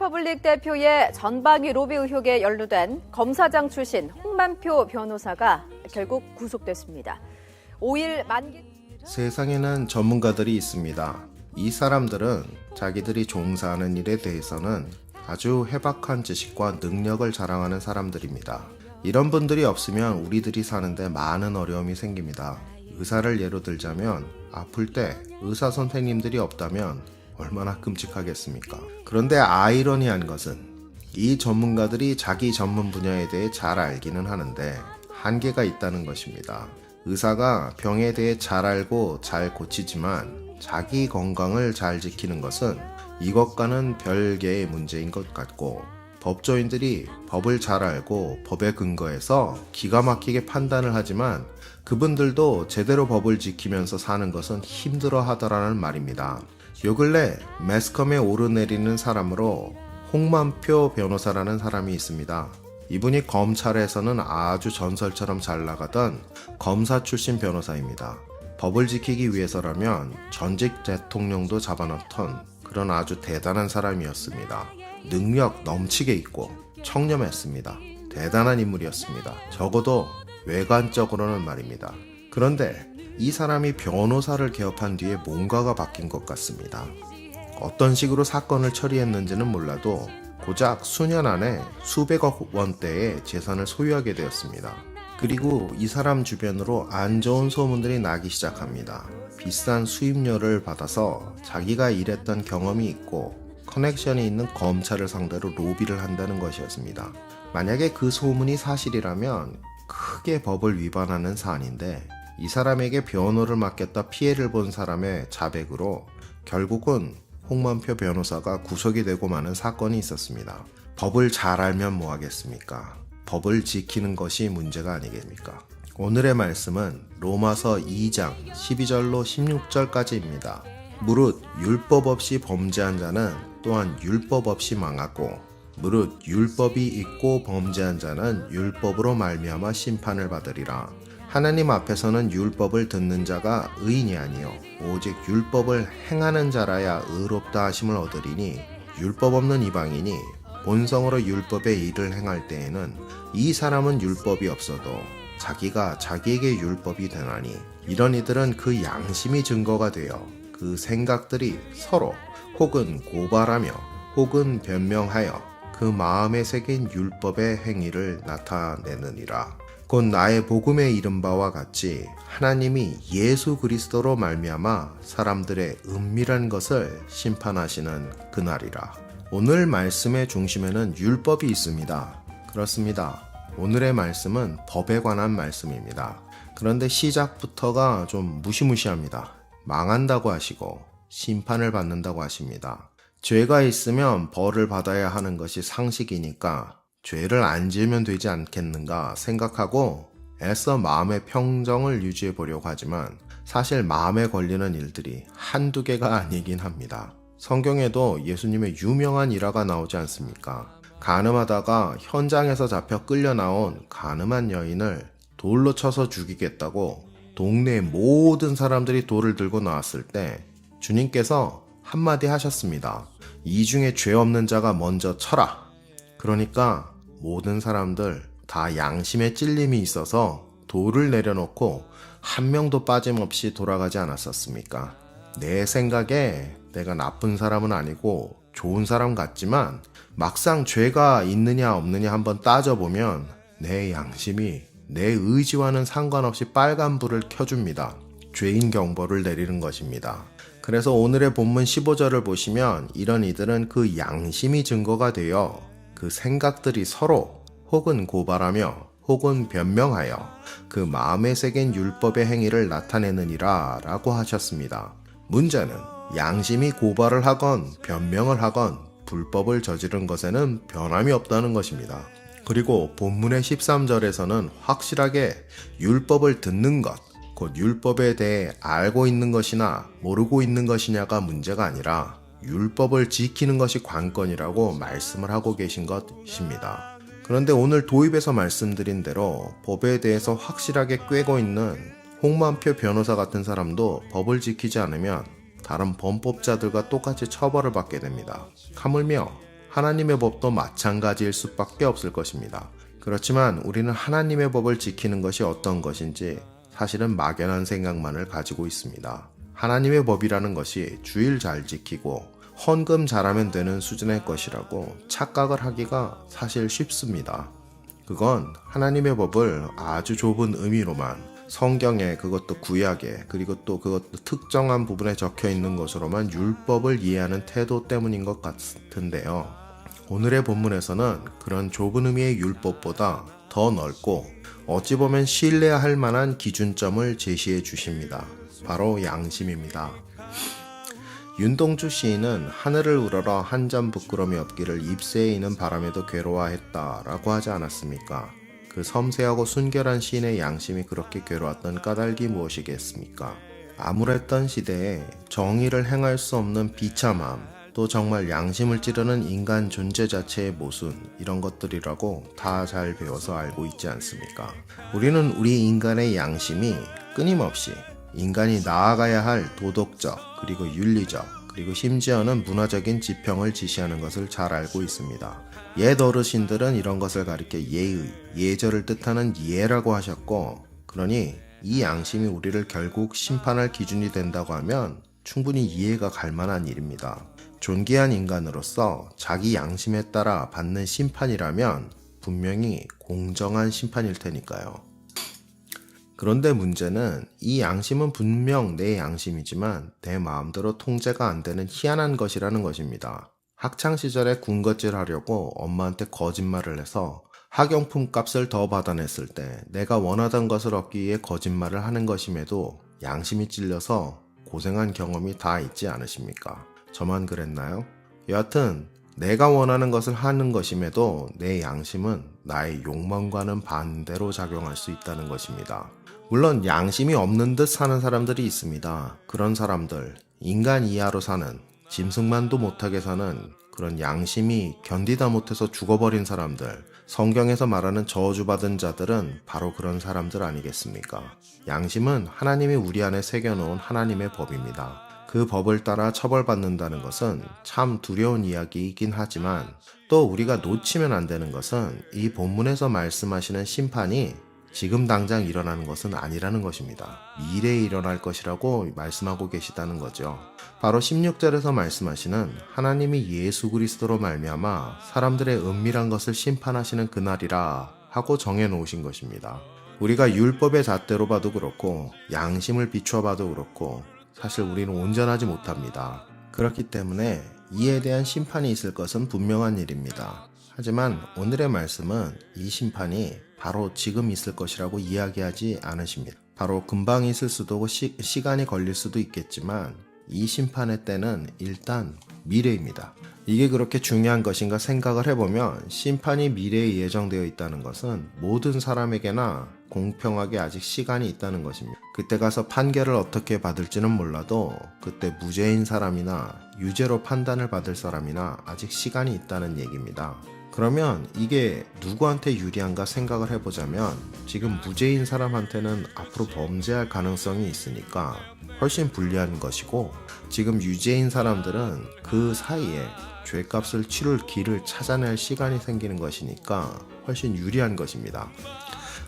리퍼블릭 대표의 전방위 로비 의혹에 연루된 검사장 출신 홍만표 변호사가 결국 구속됐습니다. 5일 만기... 세상에는 전문가들이 있습니다. 이 사람들은 자기들이 종사하는 일에 대해서는 아주 해박한 지식과 능력을 자랑하는 사람들입니다. 이런 분들이 없으면 우리들이 사는데 많은 어려움이 생깁니다. 의사를 예로 들자면 아플 때 의사 선생님들이 없다면 얼마나 끔찍하겠습니까? 그런데 아이러니한 것은 이 전문가들이 자기 전문 분야에 대해 잘 알기는 하는데 한계가 있다는 것입니다. 의사가 병에 대해 잘 알고 잘 고치지만 자기 건강을 잘 지키는 것은 이것과는 별개의 문제인 것 같고, 법조인들이 법을 잘 알고 법에 근거해서 기가 막히게 판단을 하지만 그분들도 제대로 법을 지키면서 사는 것은 힘들어 하더라는 말입니다. 요 근래 매스컴에 오르내리는 사람으로 홍만표 변호사라는 사람이 있습니다. 이분이 검찰에서는 아주 전설처럼 잘 나가던 검사 출신 변호사입니다. 법을 지키기 위해서라면 전직 대통령도 잡아놓던 그런 아주 대단한 사람이었습니다. 능력 넘치게 있고 청렴했습니다. 대단한 인물이었습니다. 적어도 외관적으로는 말입니다. 그런데 이 사람이 변호사를 개업한 뒤에 뭔가가 바뀐 것 같습니다. 어떤 식으로 사건을 처리했는지는 몰라도 고작 수년 안에 수백억 원대의 재산을 소유하게 되었습니다. 그리고 이 사람 주변으로 안 좋은 소문들이 나기 시작합니다. 비싼 수임료를 받아서 자기가 일했던 경험이 있고 커넥션이 있는 검찰을 상대로 로비를 한다는 것이었습니다. 만약에 그 소문이 사실이라면 크게 법을 위반하는 사안인데, 이 사람에게 변호를 맡겼다 피해를 본 사람의 자백으로 결국은 홍만표 변호사가 구속이 되고 마는 사건이 있었습니다. 법을 잘 알면 뭐 하겠습니까? 법을 지키는 것이 문제가 아니겠습니까? 오늘의 말씀은 로마서 2장 12절로 16절까지입니다. 무릇 율법 없이 범죄한 자는 또한 율법 없이 망하고, 무릇 율법이 있고 범죄한 자는 율법으로 말미암아 심판을 받으리라. 하나님 앞에서는 율법을 듣는 자가 의인이 아니요 오직 율법을 행하는 자라야 의롭다 하심을 얻으리니, 율법 없는 이방인이 본성으로 율법의 일을 행할 때에는 이 사람은 율법이 없어도 자기가 자기에게 율법이 되나니, 이런 이들은 그 양심이 증거가 되어 그 생각들이 서로 혹은 고발하며 혹은 변명하여 그 마음에 새긴 율법의 행위를 나타내느니라. 곧 나의 복음에 이른 바와 같이 하나님이 예수 그리스도로 말미암아 사람들의 은밀한 것을 심판하시는 그날이라. 오늘 말씀의 중심에는 율법이 있습니다. 그렇습니다. 오늘의 말씀은 법에 관한 말씀입니다. 그런데 시작부터가 좀 무시무시합니다. 망한다고 하시고 심판을 받는다고 하십니다. 죄가 있으면 벌을 받아야 하는 것이 상식이니까 죄를 안 지으면 되지 않겠는가 생각하고 애써 마음의 평정을 유지해 보려고 하지만 사실 마음에 걸리는 일들이 한두 개가 아니긴 합니다. 성경에도 예수님의 유명한 일화가 나오지 않습니까? 간음하다가 현장에서 잡혀 끌려 나온 간음한 여인을 돌로 쳐서 죽이겠다고 동네 모든 사람들이 돌을 들고 나왔을 때 주님께서 한마디 하셨습니다. 이 중에 죄 없는 자가 먼저 쳐라. 그러니까 모든 사람들 다 양심에 찔림이 있어서 돌을 내려놓고 한 명도 빠짐없이 돌아가지 않았었습니까? 내 생각에 내가 나쁜 사람은 아니고 좋은 사람 같지만 막상 죄가 있느냐 없느냐 한번 따져보면 내 양심이 내 의지와는 상관없이 빨간불을 켜줍니다. 죄인 경보를 내리는 것입니다. 그래서 오늘의 본문 15절을 보시면 이런 이들은 그 양심이 증거가 되어 그 생각들이 서로 혹은 고발하며 혹은 변명하여 그 마음에 새긴 율법의 행위를 나타내느니라 라고 하셨습니다. 문제는 양심이 고발을 하건 변명을 하건 불법을 저지른 것에는 변함이 없다는 것입니다. 그리고 본문의 13절에서는 확실하게 율법을 듣는 것, 곧 율법에 대해 알고 있는 것이나 모르고 있는 것이냐가 문제가 아니라 율법을 지키는 것이 관건이라고 말씀을 하고 계신 것입니다. 그런데 오늘 도입에서 말씀드린 대로 법에 대해서 확실하게 꿰고 있는 홍만표 변호사 같은 사람도 법을 지키지 않으면 다른 범법자들과 똑같이 처벌을 받게 됩니다. 하물며 하나님의 법도 마찬가지일 수밖에 없을 것입니다. 그렇지만 우리는 하나님의 법을 지키는 것이 어떤 것인지 사실은 막연한 생각만을 가지고 있습니다. 하나님의 법이라는 것이 주일 잘 지키고 헌금 잘하면 되는 수준의 것이라고 착각을 하기가 사실 쉽습니다. 그건 하나님의 법을 아주 좁은 의미로만 성경에, 그것도 구약에, 그리고 또 그것도 특정한 부분에 적혀 있는 것으로만 율법을 이해하는 태도 때문인 것 같은데요. 오늘의 본문에서는 그런 좁은 의미의 율법보다 더 넓고 어찌 보면 신뢰할 만한 기준점을 제시해 주십니다. 바로 양심입니다. 윤동주 시인은 하늘을 우러러 한 점 부끄럼이 없기를 잎새에 있는 바람에도 괴로워했다라고 하지 않았습니까? 그 섬세하고 순결한 시인의 양심이 그렇게 괴로웠던 까닭이 무엇이겠습니까? 암울했던 시대에 정의를 행할 수 없는 비참함, 또 정말 양심을 찌르는 인간 존재 자체의 모순, 이런 것들이라고 다 잘 배워서 알고 있지 않습니까? 우리는 우리 인간의 양심이 끊임없이 인간이 나아가야 할 도덕적, 그리고 윤리적, 그리고 심지어는 문화적인 지평을 지시하는 것을 잘 알고 있습니다. 옛 어르신들은 이런 것을 가리켜 예의, 예절을 뜻하는 예라고 하셨고, 그러니 이 양심이 우리를 결국 심판할 기준이 된다고 하면 충분히 이해가 갈 만한 일입니다. 존귀한 인간으로서 자기 양심에 따라 받는 심판이라면 분명히 공정한 심판일 테니까요. 그런데 문제는 이 양심은 분명 내 양심이지만 내 마음대로 통제가 안 되는 희한한 것이라는 것입니다. 학창시절에 군것질 하려고 엄마한테 거짓말을 해서 학용품 값을 더 받아냈을 때 내가 원하던 것을 얻기 위해 거짓말을 하는 것임에도 양심이 찔려서 고생한 경험이 다 있지 않으십니까? 저만 그랬나요? 여하튼 내가 원하는 것을 하는 것임에도 내 양심은 나의 욕망과는 반대로 작용할 수 있다는 것입니다. 물론 양심이 없는 듯 사는 사람들이 있습니다. 그런 사람들, 인간 이하로 사는, 짐승만도 못하게 사는 그런 양심이 견디다 못해서 죽어버린 사람들, 성경에서 말하는 저주받은 자들은 바로 그런 사람들 아니겠습니까? 양심은 하나님이 우리 안에 새겨놓은 하나님의 법입니다. 그 법을 따라 처벌받는다는 것은 참 두려운 이야기이긴 하지만 또 우리가 놓치면 안 되는 것은 이 본문에서 말씀하시는 심판이 지금 당장 일어나는 것은 아니라는 것입니다. 미래에 일어날 것이라고 말씀하고 계시다는 거죠. 바로 16절에서 말씀하시는 하나님이 예수 그리스도로 말미암아 사람들의 은밀한 것을 심판하시는 그날이라 하고 정해놓으신 것입니다. 우리가 율법의 잣대로 봐도 그렇고 양심을 비추어 봐도 그렇고 사실 우리는 온전하지 못합니다. 그렇기 때문에 이에 대한 심판이 있을 것은 분명한 일입니다. 하지만 오늘의 말씀은 이 심판이 바로 지금 있을 것이라고 이야기하지 않으십니다. 바로 금방 있을 수도 있고 시간이 걸릴 수도 있겠지만 이 심판의 때는 일단 미래입니다. 이게 그렇게 중요한 것인가 생각을 해보면 심판이 미래에 예정되어 있다는 것은 모든 사람에게나 공평하게 아직 시간이 있다는 것입니다. 그때 가서 판결을 어떻게 받을지는 몰라도 그때 무죄인 사람이나 유죄로 판단을 받을 사람이나 아직 시간이 있다는 얘기입니다. 그러면 이게 누구한테 유리한가 생각을 해보자면 지금 무죄인 사람한테는 앞으로 범죄할 가능성이 있으니까 훨씬 불리한 것이고 지금 유죄인 사람들은 그 사이에 죄값을 치룰 길을 찾아낼 시간이 생기는 것이니까 훨씬 유리한 것입니다.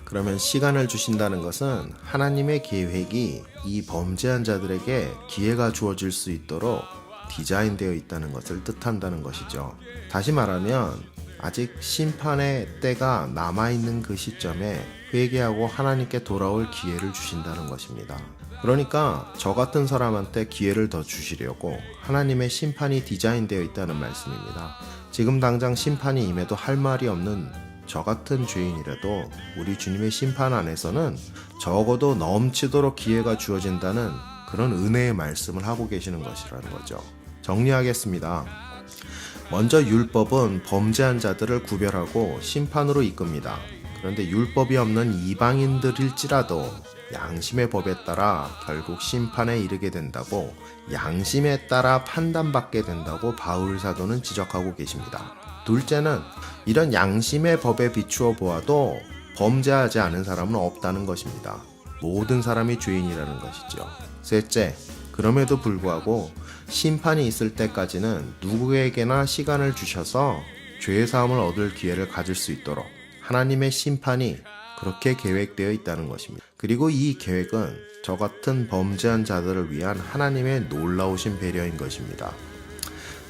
그러면 시간을 주신다는 것은 하나님의 계획이 이 범죄한 자들에게 기회가 주어질 수 있도록 디자인되어 있다는 것을 뜻한다는 것이죠. 다시 말하면 아직 심판의 때가 남아있는 그 시점에 회개하고 하나님께 돌아올 기회를 주신다는 것입니다. 그러니까 저 같은 사람한테 기회를 더 주시려고 하나님의 심판이 디자인되어 있다는 말씀입니다. 지금 당장 심판이 임해도 할 말이 없는 저 같은 죄인이라도 우리 주님의 심판 안에서는 적어도 넘치도록 기회가 주어진다는 그런 은혜의 말씀을 하고 계시는 것이라는 거죠. 정리하겠습니다. 먼저 율법은 범죄한 자들을 구별하고 심판으로 이끕니다. 그런데 율법이 없는 이방인들일지라도 양심의 법에 따라 결국 심판에 이르게 된다고, 양심에 따라 판단받게 된다고 바울 사도는 지적하고 계십니다. 둘째는 이런 양심의 법에 비추어 보아도 범죄하지 않은 사람은 없다는 것입니다. 모든 사람이 죄인이라는 것이죠. 셋째, 그럼에도 불구하고 심판이 있을 때까지는 누구에게나 시간을 주셔서 죄의 사함을 얻을 기회를 가질 수 있도록 하나님의 심판이 그렇게 계획되어 있다는 것입니다. 그리고 이 계획은 저 같은 범죄한 자들을 위한 하나님의 놀라우신 배려인 것입니다.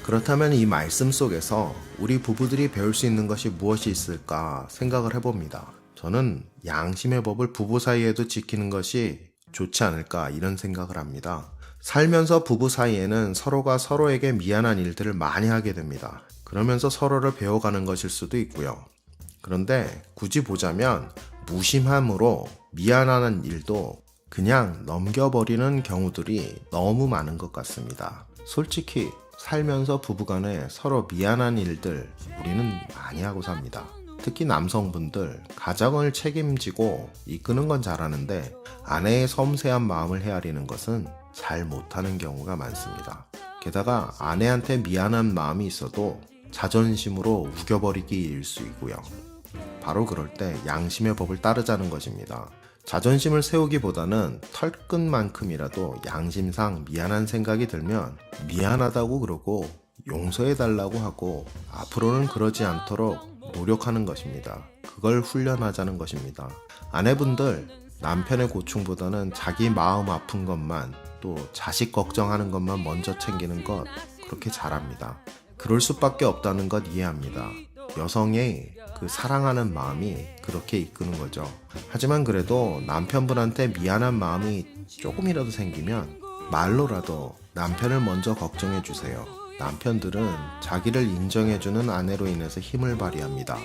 그렇다면 이 말씀 속에서 우리 부부들이 배울 수 있는 것이 무엇이 있을까 생각을 해봅니다. 저는 양심의 법을 부부 사이에도 지키는 것이 좋지 않을까 이런 생각을 합니다. 살면서 부부 사이에는 서로가 서로에게 미안한 일들을 많이 하게 됩니다. 그러면서 서로를 배워가는 것일 수도 있고요. 그런데 굳이 보자면 무심함으로 미안한 일도 그냥 넘겨버리는 경우들이 너무 많은 것 같습니다. 솔직히 살면서 부부간에 서로 미안한 일들 우리는 많이 하고 삽니다. 특히 남성분들 가정을 책임지고 이끄는 건 잘하는데 아내의 섬세한 마음을 헤아리는 것은 잘 못하는 경우가 많습니다. 게다가 아내한테 미안한 마음이 있어도 자존심으로 우겨버리기 일쑤이고요. 바로 그럴 때 양심의 법을 따르자는 것입니다. 자존심을 세우기보다는 털끝만큼이라도 양심상 미안한 생각이 들면 미안하다고 그러고 용서해달라고 하고 앞으로는 그러지 않도록 노력하는 것입니다. 그걸 훈련하자는 것입니다. 아내분들 남편의 고충보다는 자기 마음 아픈 것만 또 자식 걱정하는 것만 먼저 챙기는 것 그렇게 잘합니다. 그럴 수밖에 없다는 것 이해합니다. 여성의 그 사랑하는 마음이 그렇게 이끄는 거죠. 하지만 그래도 남편분한테 미안한 마음이 조금이라도 생기면 말로라도 남편을 먼저 걱정해 주세요. 남편들은 자기를 인정해주는 아내로 인해서 힘을 발휘합니다.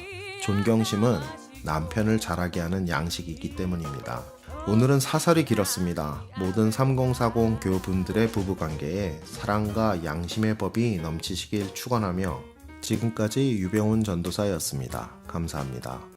존경심은 남편을 잘하게 하는 양식이기 때문입니다. 오늘은 사설이 길었습니다. 모든 3040 교우분들의 부부관계에 사랑과 양심의 법이 넘치시길 축원하며 지금까지 유병훈 전도사였습니다. 감사합니다.